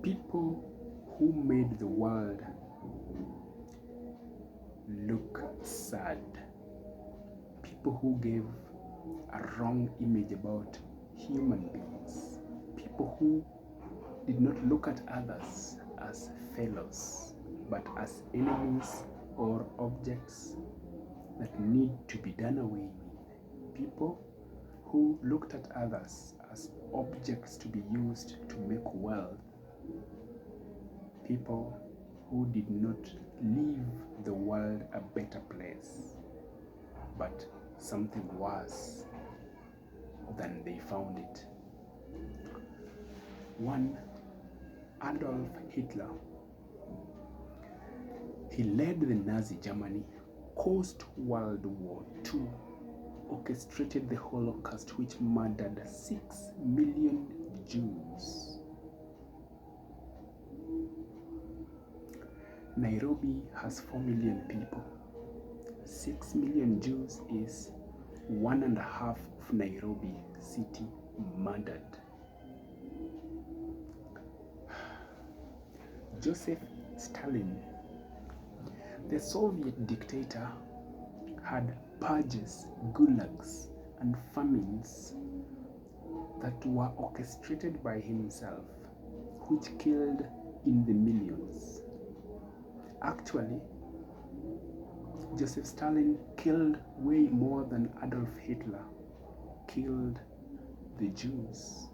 People who made the world look sad. People who gave a wrong image about human beings. People who did not look at others as fellows, but as enemies or objects that need to be done away with. People who looked at others as objects to be used to make wealth. People who did not leave the world a better place, but something worse than they found it. One, Adolf Hitler. He led the Nazi Germany, caused World War II, orchestrated the Holocaust, which murdered 6 million Jews. Nairobi has 4 million people. 6 million Jews is 1.5 of Nairobi city murdered. Joseph Stalin, the Soviet dictator, had purges, gulags, and famines that were orchestrated by himself, which killed in the millions. Actually, Joseph Stalin killed way more than Adolf Hitler killed the Jews.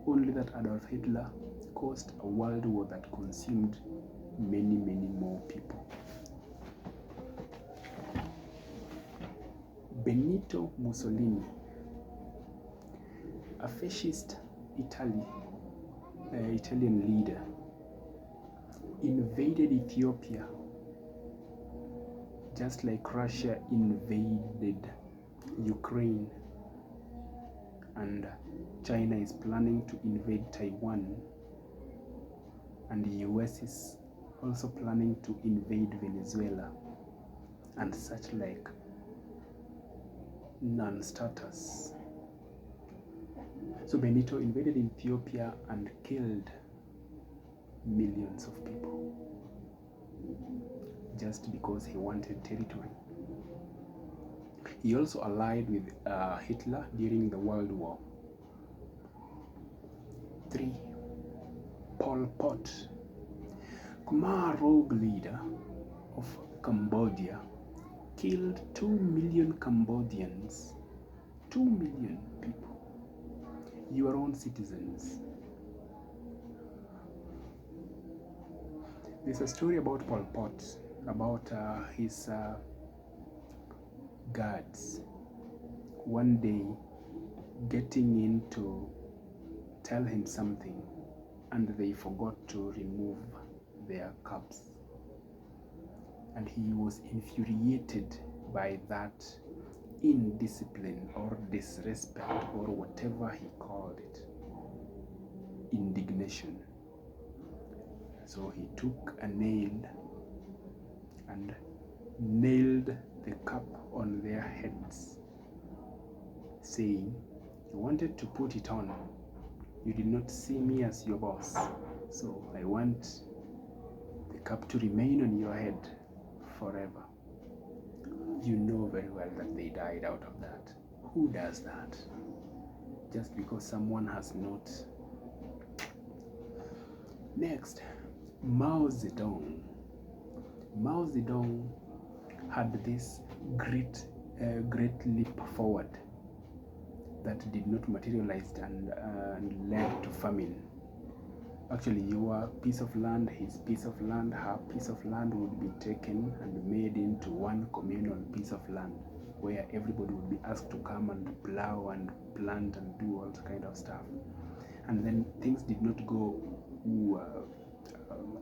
Only that Adolf Hitler caused a world war that consumed many, many more people. Benito Mussolini, a fascist Italian leader, invaded Ethiopia just like Russia invaded Ukraine, and China is planning to invade Taiwan, and the US is also planning to invade Venezuela and such like non-starters. So Benito invaded Ethiopia and killed millions of people just because he wanted territory. He also allied with Hitler during the World War. 3. Pol Pot, Khmer Rouge leader of Cambodia, killed 2 million Cambodians. 2 million people, your own citizens. There's a story about Pol Pot, about his guards one day getting in to tell him something, and they forgot to remove their caps. And he was infuriated by that indiscipline or disrespect or whatever he called it, indignation. So he took a nail and nailed the cap on their heads, saying, "You wanted to put it on. You did not see me as your boss. So I want the cap to remain on your head forever." You know very well that they died out of that. Who does that? Just because someone has not. Next, Mao Zedong. Mao Zedong had this great leap forward that did not materialize and led to famine. Actually, your piece of land, his piece of land, her piece of land would be taken and made into one communal piece of land where everybody would be asked to come and plow and plant and do all kind of stuff. And then things did not go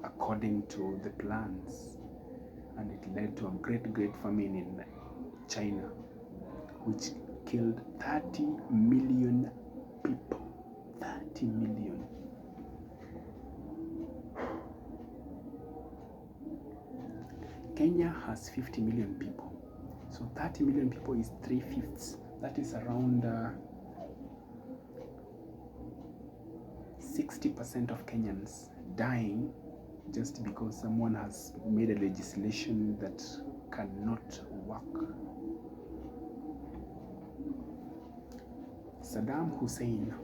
according to the plans, and it led to a great famine in China, which killed 30 million people. 30 million. Kenya has 50 million people. So 30 million people is 3/5. That is around 60% of Kenyans dying just because someone has made a legislation that cannot work. Saddam Hussein,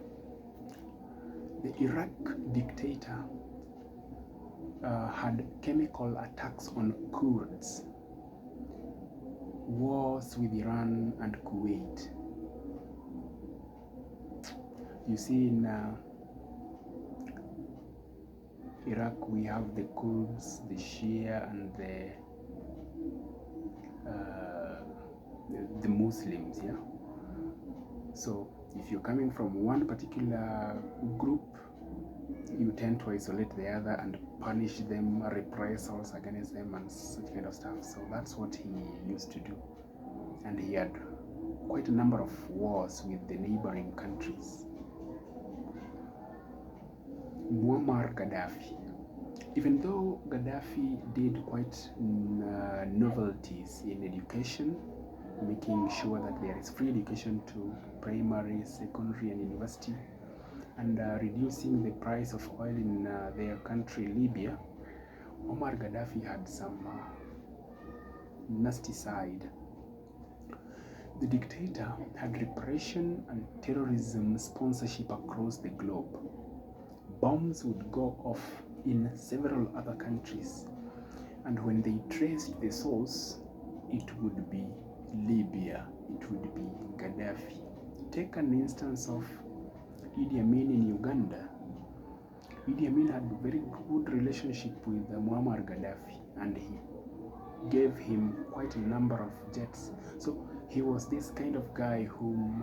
the Iraq dictator, had chemical attacks on Kurds, wars with Iran and Kuwait. You see, in Iraq we have the Kurds, the Shia, and the Muslims, yeah? So if you're coming from one particular group, you tend to isolate the other and punish them, reprisals against them, and such kind of stuff. So that's what he used to do. And he had quite a number of wars with the neighboring countries. Muammar Gaddafi. Even though Gaddafi did quite novelties in education, making sure that there is free education to primary, secondary, and university, and reducing the price of oil in their country, Libya, Muammar Gaddafi had some nasty side. The dictator had repression and terrorism sponsorship across the globe. Bombs would go off in several other countries, and when they traced the source, it would be Libya, it would be Gaddafi. Take an instance of Idi Amin in Uganda. Idi Amin had a very good relationship with Muammar Gaddafi, and he gave him quite a number of jets. So he was this kind of guy who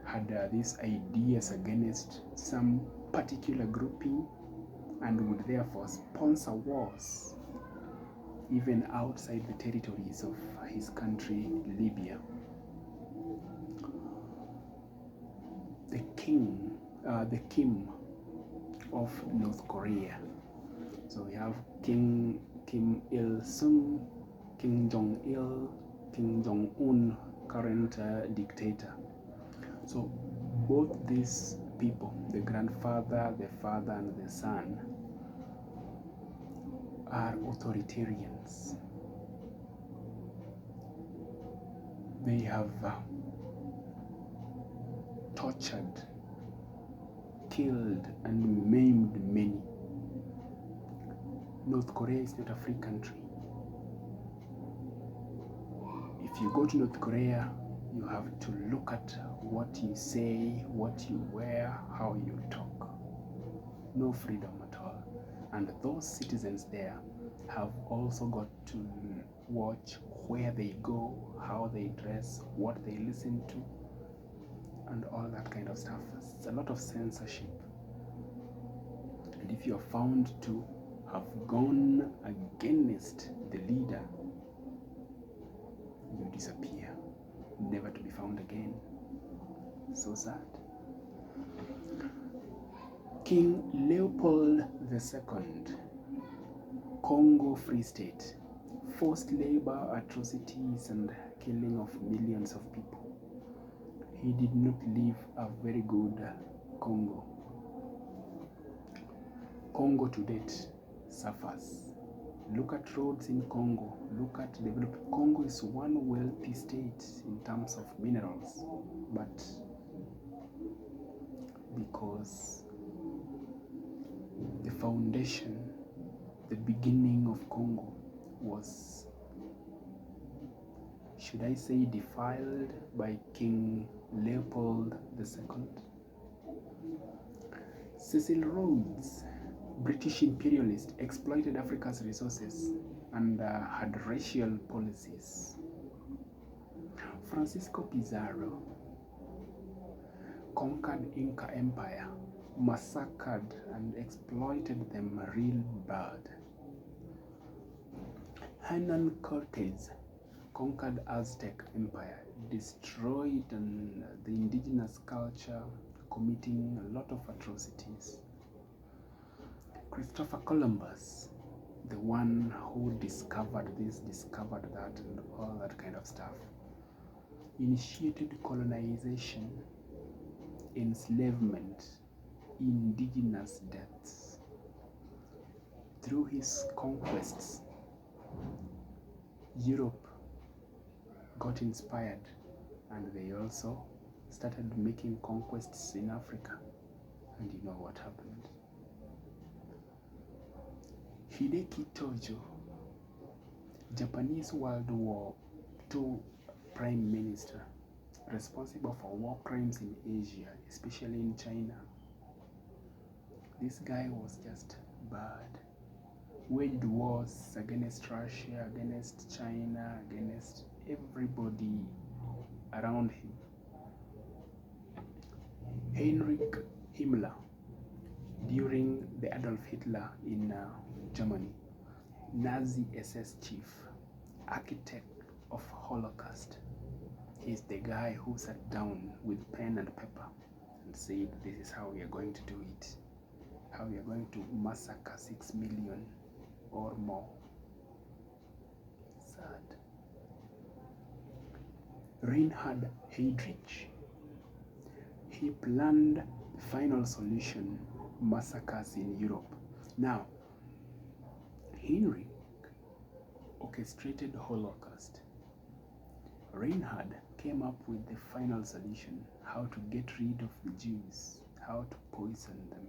had these ideas against some particular grouping and would therefore sponsor wars even outside the territories of his country, Libya. The Kim of North Korea. So we have Kim Il-sung, Kim Jong-il, Kim Jong-un, current dictator. So both these people, the grandfather, the father, and the son, are authoritarians. They have tortured, killed, and maimed many. North Korea is not a free country. If you go to North Korea, you have to look at what you say, what you wear, how you talk. No freedom at all. And those citizens there have also got to watch where they go, how they dress, what they listen to, and all that kind of stuff. It's a lot of censorship. And if you are found to have gone against the leader, you disappear, never to be found again. So sad. King Leopold II, Congo Free State, forced labor, atrocities, and killing of millions of people. He did not leave a very good Congo. Congo to date suffers. Look at roads in Congo. Look at developed. Congo is one wealthy state in terms of minerals, but because the foundation, the beginning of Congo was, should I say, defiled by King Leopold II. Cecil Rhodes, British imperialist, exploited Africa's resources and had racial policies. Francisco Pizarro conquered Inca Empire, massacred and exploited them real bad. Hernan Cortez conquered Aztec Empire, destroyed the indigenous culture, committing a lot of atrocities. Christopher Columbus, the one who discovered this, discovered that, and all that kind of stuff, initiated colonization, enslavement, indigenous deaths. Through his conquests, Europe got inspired, and they also started making conquests in Africa. And you know what happened? Hideki Tojo, Japanese World War II Prime Minister, responsible for war crimes in Asia, especially in China. This guy was just bad. Waged wars against Russia, against China, against everybody around him. Heinrich Himmler, during the Adolf Hitler in Germany, Nazi SS chief, architect of Holocaust. He's the guy who sat down with pen and paper and said, this is how we are going to do it. How we are going to massacre 6 million or more. Sad. Reinhard Heydrich. He planned the final solution, massacres in Europe. Now, Heinrich orchestrated Holocaust. Reinhard came up with the final solution, how to get rid of the Jews, how to poison them.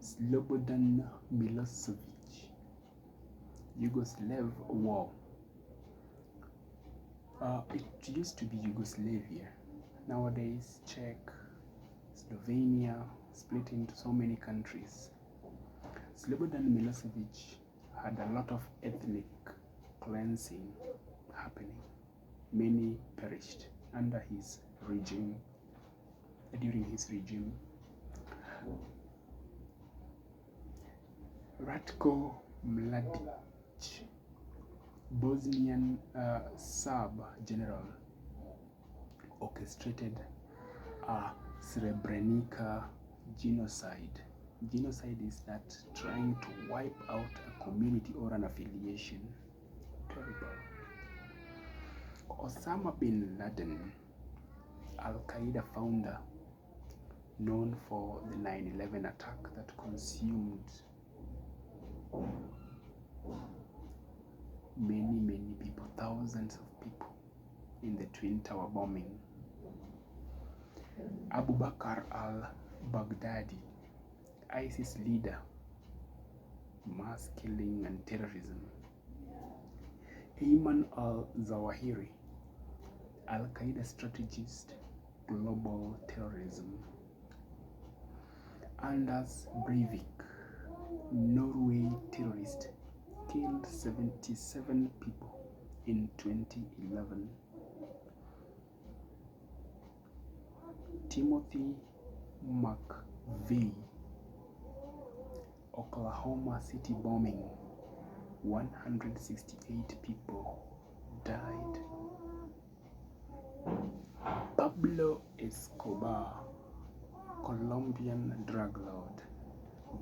Slobodan Milosevic, Yugoslav war. It used to be Yugoslavia. Nowadays, Czech, Slovenia, split into so many countries. Slobodan Milosevic had a lot of ethnic cleansing happening. Many perished under his regime, during his regime. Ratko Mladic, Bosnian Serb general, orchestrated a Srebrenica genocide. Genocide is that trying to wipe out a community or an affiliation. Terrible. Osama bin Laden, Al-Qaeda founder, known for the 9/11 attack that consumed many people, thousands of people in the Twin Tower bombing. Abu Bakr al-Baghdadi, ISIS leader, mass killing and terrorism. Ayman al-Zawahiri, Al-Qaeda strategist, global terrorism. Anders Breivik, Norway terrorist, killed 77 people in 2011. Timothy McVeigh, Oklahoma City bombing, 168 people died. Pablo Escobar, Colombian drug lord,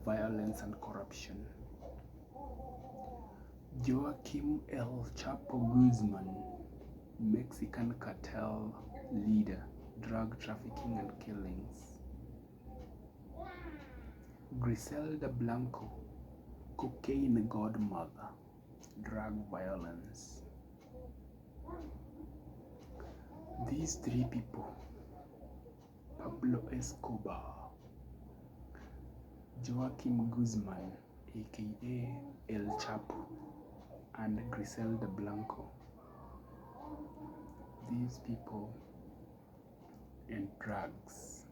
violence and corruption. Joaquim El Chapo Guzman, Mexican cartel leader, drug trafficking and killings. Griselda Blanco, cocaine godmother, drug violence. These three people, Pablo Escobar, Joaquim Guzman, aka El Chapo, and Griselda Blanco. These people and drugs.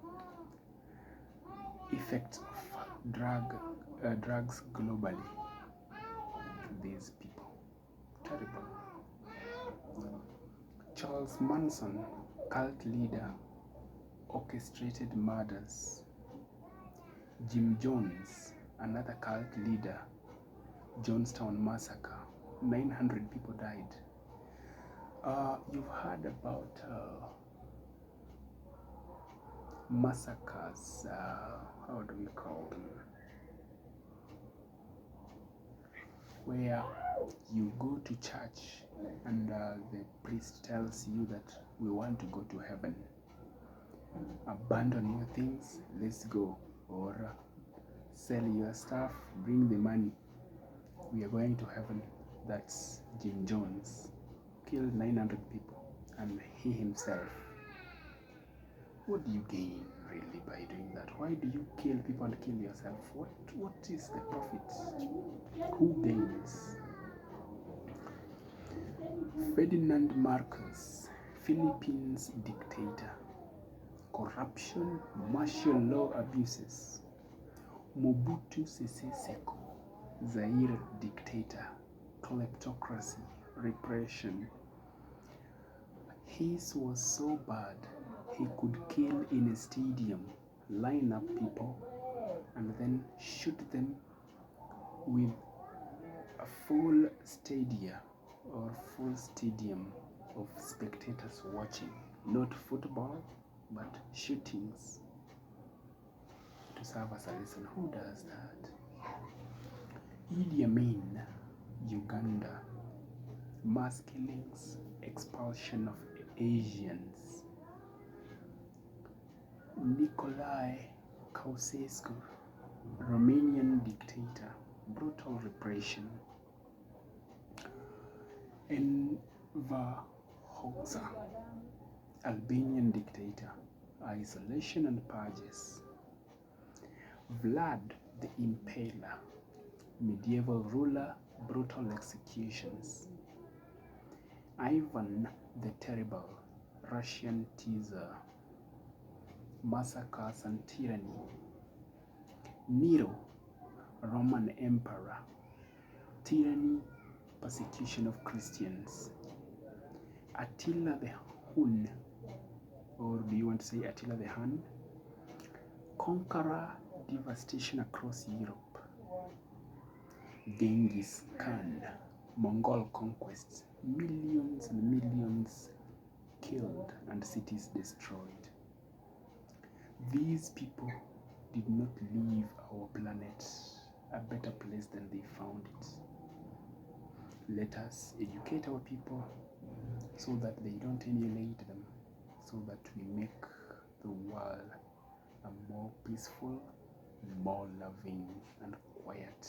Effects of drugs globally. These people. Terrible. Charles Manson, cult leader, orchestrated murders. Jim Jones, another cult leader, Jonestown massacre, 900 people died. You've heard about massacres, how do we call them? Where you go to church and the priest tells you that we want to go to heaven. Abandon your things, let's go. Or sell your stuff, bring the money. We are going to heaven. That's Jim Jones. Killed 900 people, and he himself. What do you gain really by doing that? Why do you kill people and kill yourself? What is the profit? Who gains? Ferdinand Marcos, Philippines dictator. Corruption, martial law abuses. Mobutu Sese Seko, Zaire dictator. Kleptocracy, repression. His was so bad, he could kill in a stadium, line up people, and then shoot them with a full stadium of spectators watching. Not football, but shootings. To serve as a lesson, who does that? Idi Amin, Uganda. Mass killings, expulsion of Asians. Nicolae Ceausescu, Romanian dictator, brutal repression. Enver Hoxha, Albanian dictator, isolation and purges. Vlad the Impaler, medieval ruler, brutal executions. Ivan the Terrible, Russian teaser, massacres and tyranny. Nero, Roman emperor, tyranny, persecution of Christians. Attila the Hun, or do you want to say Attila the Hun? Conqueror, devastation across Europe. Genghis Khan, Mongol conquests, millions and millions killed and cities destroyed. These people did not leave our planet a better place than they found it. Let us educate our people so that they don't emulate them, so that we make the world a more peaceful, more loving and quiet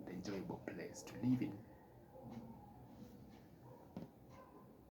and enjoyable place to live in.